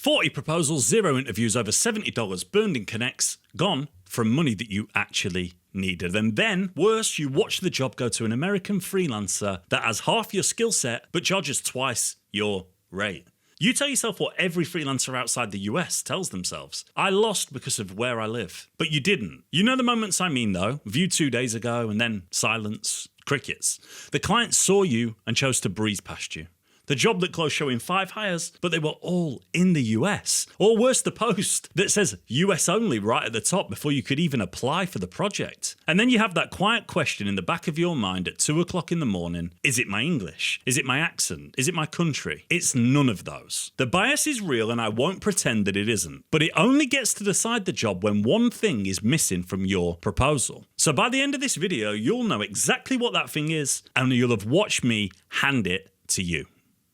40 proposals, 0 interviews, over $70 burned in connects, gone from money that you actually needed. And then, worse, you watch the job go to an American freelancer that has half your skill set but charges twice your rate. You tell yourself what every freelancer outside the US tells themselves. I lost because of where I live. But you didn't. You know the moments I mean though. View 2 days ago and then silence, crickets. The client saw you and chose to breeze past you. The job that closed showing 5 hires, but they were all in the US. Or worse, the post that says US only right at the top before you could even apply for the project. And then you have that quiet question in the back of your mind at 2 o'clock in the morning. Is it my English? Is it my accent? Is it my country? It's none of those. The bias is real and I won't pretend that it isn't. But it only gets to decide the job when one thing is missing from your proposal. So by the end of this video, you'll know exactly what that thing is and you'll have watched me hand it to you.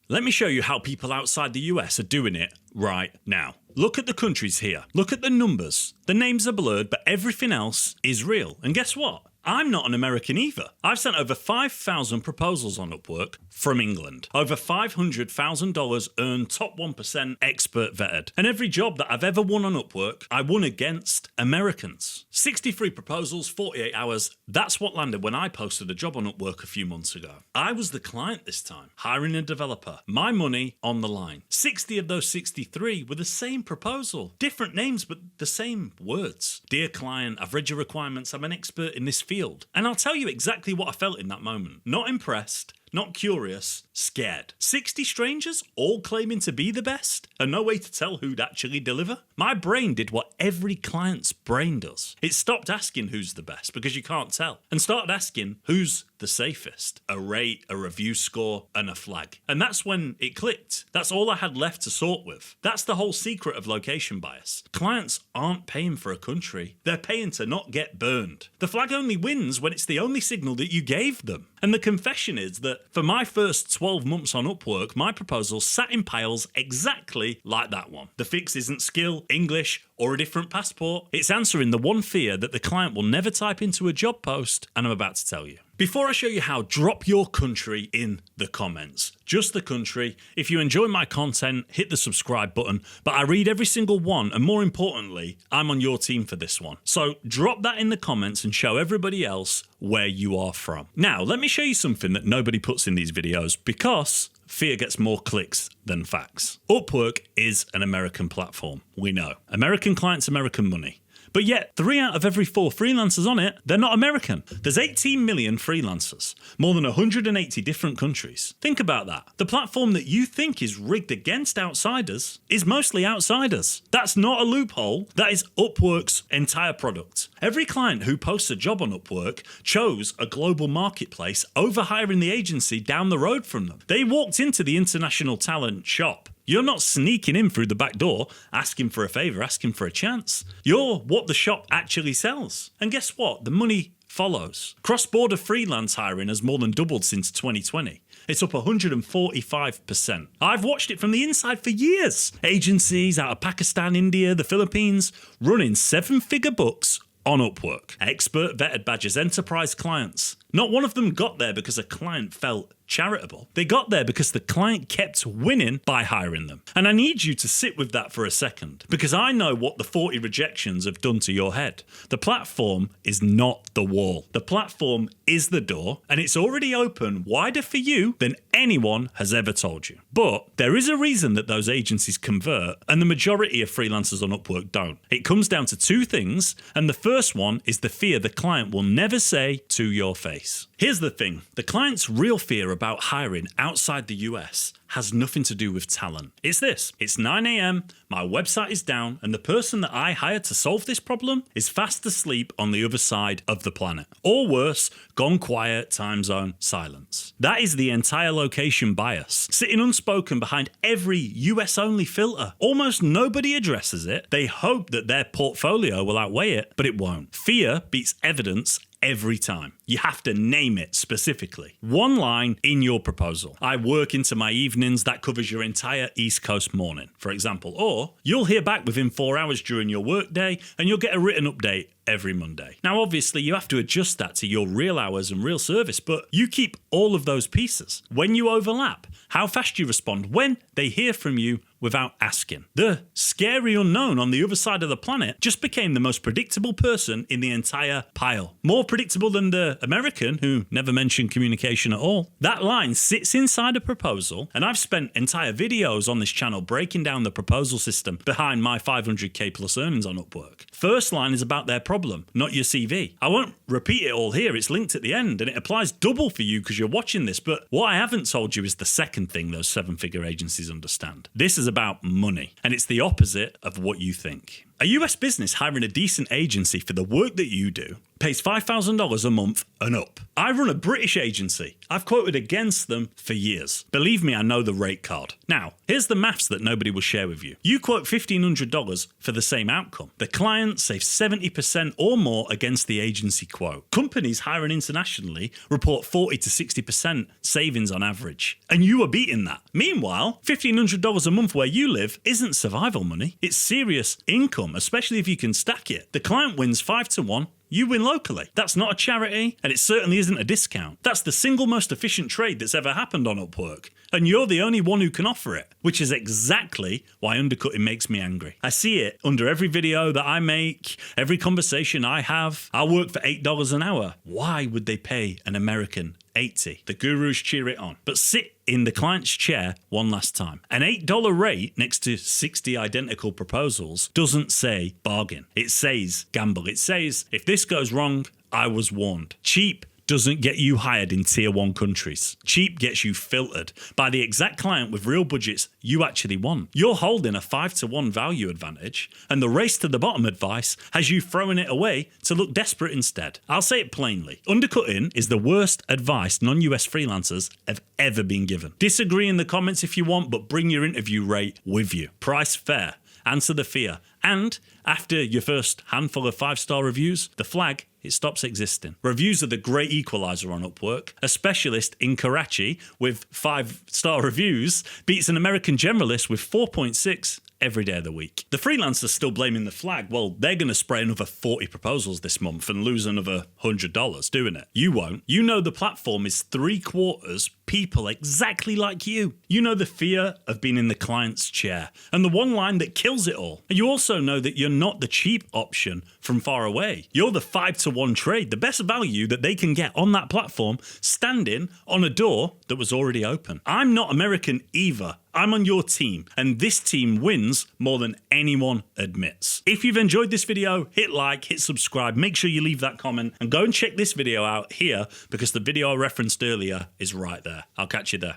Let me show you how people outside the US are doing it right now. Look at the countries here. Look at the numbers. The names are blurred, but everything else is real. And guess what? I'm not an American either. I've sent over 5,000 proposals on Upwork from England. Over $500,000 earned, top 1%, expert vetted. And every job that I've ever won on Upwork, I won against Americans. 63 proposals, 48 hours. That's what landed when I posted a job on Upwork a few months ago. I was the client this time, hiring a developer. My money on the line. 60 of those 63 were the same proposal. Different names, but the same words. Dear client, I've read your requirements. I'm an expert in this field. And I'll tell you exactly what I felt in that moment. Not impressed, not curious, scared. 60 strangers all claiming to be the best and no way to tell who'd actually deliver. My brain did what every client's brain does. It stopped asking who's the best because you can't tell and started asking who's the safest. A rate, a review score, and a flag. And that's when it clicked. That's all I had left to sort with. That's the whole secret of location bias. Clients aren't paying for a country. They're paying to not get burned. The flag only wins when it's the only signal that you gave them. And the confession is that for my first 12 months on Upwork, my proposal sat in piles exactly like that one. The fix isn't skill, English, or a different passport. It's answering the one fear that the client will never type into a job post, and I'm about to tell you. Before I show you how, drop your country in the comments. Just the country. If you enjoy my content, hit the subscribe button. But I read every single one, and more importantly, I'm on your team for this one. So drop that in the comments and show everybody else where you are from. Now, let me show you something that nobody puts in these videos because fear gets more clicks than facts. Upwork is an American platform, we know. American clients, American money. But yet, 3 out of every 4 freelancers on it, they're not American. There's 18 million freelancers, more than 180 different countries. Think about that. The platform that you think is rigged against outsiders is mostly outsiders. That's not a loophole. That is Upwork's entire product. Every client who posts a job on Upwork chose a global marketplace over hiring the agency down the road from them. They walked into the international talent shop. You're not sneaking in through the back door, asking for a favor, asking for a chance. You're what the shop actually sells. And guess what? The money follows. Cross-border freelance hiring has more than doubled since 2020. It's up 145%. I've watched it from the inside for years. Agencies out of Pakistan, India, the Philippines, running 7-figure books on Upwork. Expert vetted badges, enterprise clients. Not one of them got there because a client felt charitable. They got there because the client kept winning by hiring them. And I need you to sit with that for a second because I know what the 40 rejections have done to your head. The platform is not the wall. The platform is the door and it's already open wider for you than anyone has ever told you. But there is a reason that those agencies convert and the majority of freelancers on Upwork don't. It comes down to 2 things, and the first one is the fear the client will never say to your face. Here's the thing. The client's real fear about hiring outside the US has nothing to do with talent. It's this. It's 9 a.m, my website is down, and the person that I hired to solve this problem is fast asleep on the other side of the planet. Or worse, gone quiet, time zone, silence. That is the entire location bias, sitting unspoken behind every US-only filter. Almost nobody addresses it. They hope that their portfolio will outweigh it, but it won't. Fear beats evidence every time. You have to name it specifically. One line in your proposal. I work into my evenings, that covers your entire East Coast morning, for example. Or you'll hear back within 4 hours during your workday and you'll get a written update every Monday. Now, obviously, you have to adjust that to your real hours and real service, but you keep all of those pieces. When you overlap, how fast you respond, when they hear from you without asking. The scary unknown on the other side of the planet just became the most predictable person in the entire pile. More predictable than the American who never mentioned communication at all. That line sits inside a proposal, and I've spent entire videos on this channel breaking down the proposal system behind my 500k plus earnings on Upwork. First line is about their problem, not your CV. I won't repeat it all here, it's linked at the end, and it applies double for you because you're watching this, but what I haven't told you is the second thing those seven-figure agencies understand. This is about money, and it's the opposite of what you think. A US business hiring a decent agency for the work that you do pays $5,000 a month and up. I run a British agency. I've quoted against them for years. Believe me, I know the rate card. Now, here's the maths that nobody will share with you. You quote $1,500 for the same outcome. The client saves 70% or more against the agency quote. Companies hiring internationally report 40 to 60% savings on average. And you are beating that. Meanwhile, $1,500 a month where you live isn't survival money. It's serious income, especially if you can stack it. The client wins 5 to 1. You win locally. That's not a charity, and it certainly isn't a discount. That's the single most efficient trade that's ever happened on Upwork. And you're the only one who can offer it, which is exactly why undercutting makes me angry. I see it under every video that I make, every conversation I have. I work for $8 an hour. Why would they pay an American $80? The gurus cheer it on. But sit in the client's chair one last time. An $8 rate next to 60 identical proposals doesn't say bargain. It says gamble. It says, if this goes wrong, I was warned. Cheap doesn't get you hired in tier 1 countries. Cheap gets you filtered by the exact client with real budgets you actually want. You're holding a 5 to 1 value advantage, and the race to the bottom advice has you throwing it away to look desperate instead. I'll say it plainly. Undercutting is the worst advice non-US freelancers have ever been given. Disagree in the comments if you want, but bring your interview rate with you. Price fair. Answer the fear. And after your first handful of 5-star reviews, the flag, it stops existing. Reviews are the great equaliser on Upwork. A specialist in Karachi with 5-star reviews beats an American generalist with 4.6 every day of the week. The freelancers still blaming the flag. Well, they're going to spray another 40 proposals this month and lose another $100 doing it. You won't. You know the platform is 3/4 people exactly like you. You know the fear of being in the client's chair and the one line that kills it all. And you also know that you're not the cheap option from far away. You're the 5 to 1 trade, the best value that they can get on that platform, standing on a door that was already open. I'm not American either. I'm on your team, and this team wins more than anyone admits. If you've enjoyed this video, hit like, hit subscribe, make sure you leave that comment, and go and check this video out here because the video I referenced earlier is right there. I'll catch you there.